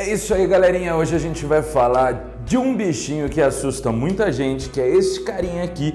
É isso aí, galerinha. Hoje a gente vai falar de um bichinho que assusta muita gente, que é esse carinha aqui,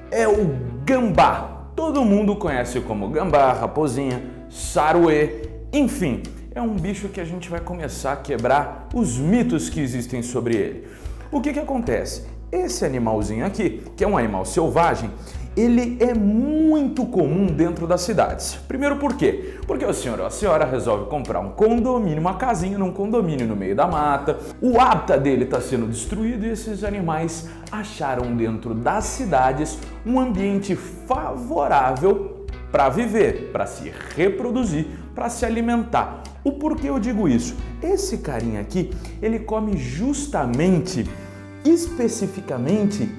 é o gambá. Todo mundo conhece como gambá, raposinha, saruê, enfim, é um bicho que a gente vai começar a quebrar os mitos que existem sobre ele. O que acontece? Esse animalzinho aqui, que é um animal selvagem, ele é muito comum dentro das cidades. Primeiro por quê? Porque o senhor ou a senhora resolve comprar um condomínio, uma casinha num condomínio no meio da mata, o hábitat dele está sendo destruído e esses animais acharam dentro das cidades um ambiente favorável para viver, para se reproduzir, para se alimentar. O porquê eu digo isso? Esse carinha aqui, ele come justamente, especificamente,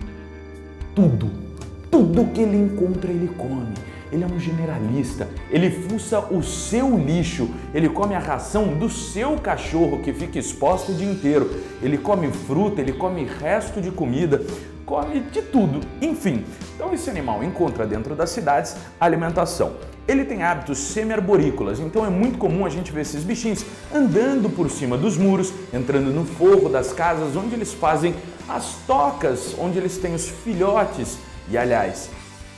tudo. Tudo que ele encontra, ele come. Ele é um generalista, ele fuça o seu lixo, ele come a ração do seu cachorro que fica exposto o dia inteiro. Ele come fruta, ele come resto de comida, come de tudo. Enfim, então esse animal encontra dentro das cidades alimentação. Ele tem hábitos semi-arborícolas, então é muito comum a gente ver esses bichinhos andando por cima dos muros, entrando no forro das casas, onde eles fazem as tocas, onde eles têm os filhotes. E aliás,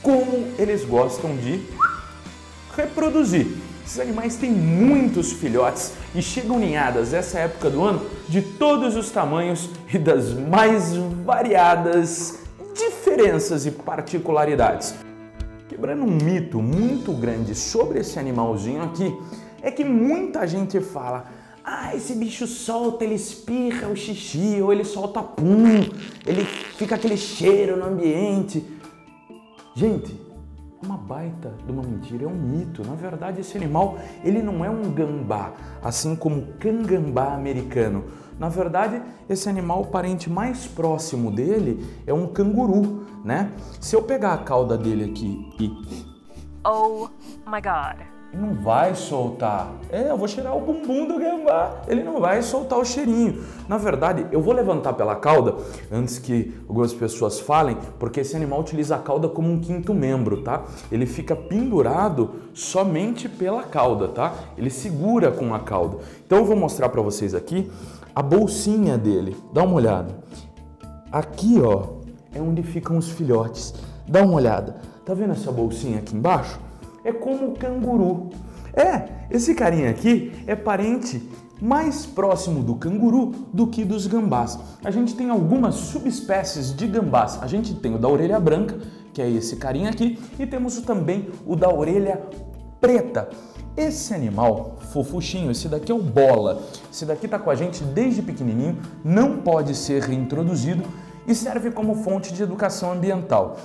como eles gostam de reproduzir. Esses animais têm muitos filhotes e chegam ninhadas nessa época do ano de todos os tamanhos e das mais variadas diferenças e particularidades. Quebrando um mito muito grande sobre esse animalzinho aqui, é que muita gente fala: ah, esse bicho solta, ele espirra o xixi, ou ele solta pum, ele fica aquele cheiro no ambiente. Gente, uma baita de uma mentira, é um mito. Na verdade, esse animal, ele não é um gambá, assim como o cangambá americano. Na verdade, esse animal, o parente mais próximo dele é um canguru, né? Se eu pegar a cauda dele aqui e... Oh my God! Não vai soltar. Eu vou cheirar o bumbum do gambá. Ele não vai soltar o cheirinho. Na verdade, eu vou levantar pela cauda antes que algumas pessoas falem, porque esse animal utiliza a cauda como um quinto membro, tá? Ele fica pendurado somente pela cauda, tá? Ele segura com a cauda. Então eu vou mostrar para vocês aqui a bolsinha dele. Dá uma olhada. Aqui, ó, é onde ficam os filhotes. Dá uma olhada. Tá vendo essa bolsinha aqui embaixo? É como o canguru. Esse carinha aqui é parente mais próximo do canguru do que dos gambás. A gente tem algumas subespécies de gambás. A gente tem o da orelha branca, que é esse carinha aqui, e temos também o da orelha preta. Esse animal fofuchinho, esse daqui é o bola. Esse daqui tá com a gente desde pequenininho, não pode ser reintroduzido e serve como fonte de educação ambiental.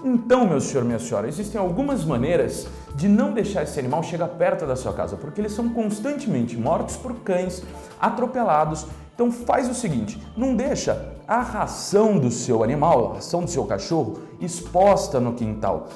Então, meu senhor, minha senhora, existem algumas maneiras de não deixar esse animal chegar perto da sua casa, porque eles são constantemente mortos por cães, atropelados. Então faz o seguinte, não deixa a ração do seu animal, a ração do seu cachorro, exposta no quintal.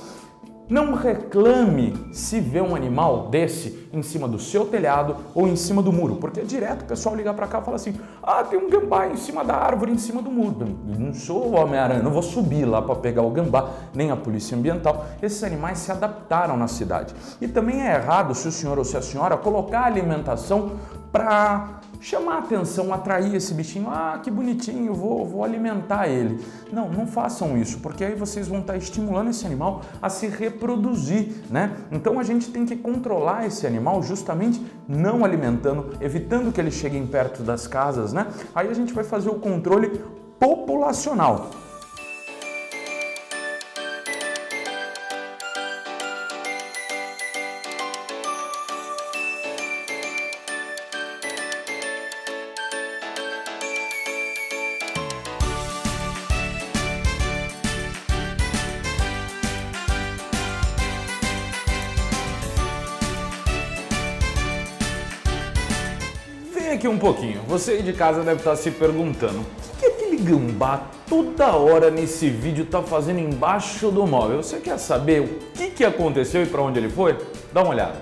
Não reclame se vê um animal desse em cima do seu telhado ou em cima do muro, porque direto o pessoal liga para cá e fala assim: ah, tem um gambá em cima da árvore, em cima do muro. Eu não sou o Homem-Aranha, não vou subir lá para pegar o gambá, nem a polícia ambiental. Esses animais se adaptaram na cidade. E também é errado, se o senhor ou se a senhora, colocar alimentação para chamar a atenção, atrair esse bichinho. Ah, que bonitinho, vou alimentar ele. Não, não façam isso, porque aí vocês vão estar estimulando esse animal a se reproduzir, né? Então a gente tem que controlar esse animal justamente não alimentando, evitando que eles cheguem perto das casas, né? Aí a gente vai fazer o controle populacional. Aqui um pouquinho, você aí de casa deve estar se perguntando: o que aquele gambá toda hora nesse vídeo tá fazendo embaixo do móvel? Você quer saber o que aconteceu e para onde ele foi? Dá uma olhada.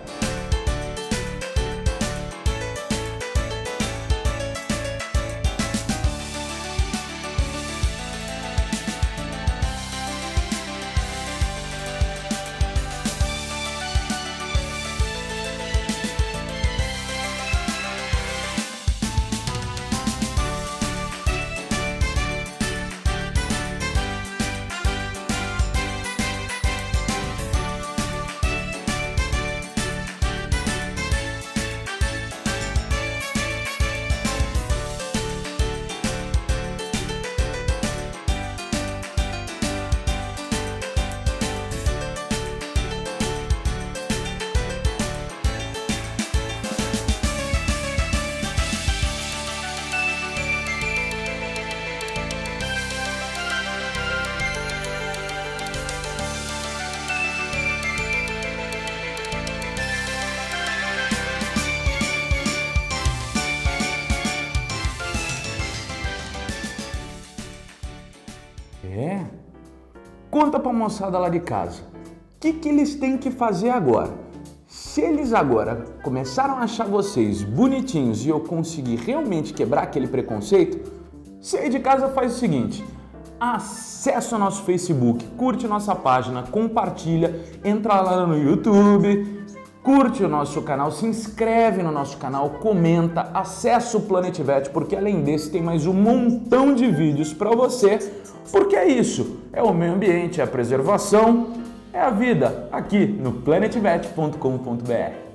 Conta pra moçada lá de casa. O que eles têm que fazer agora? Se eles agora começaram a achar vocês bonitinhos e eu conseguir realmente quebrar aquele preconceito, você aí de casa faz o seguinte: acessa o nosso Facebook, curte nossa página, compartilha, entra lá no YouTube, curte o nosso canal, se inscreve no nosso canal, comenta, acessa o Planet Vet, porque além desse tem mais um montão de vídeos para você, porque é isso, é o meio ambiente, é a preservação, é a vida, aqui no planetvet.com.br.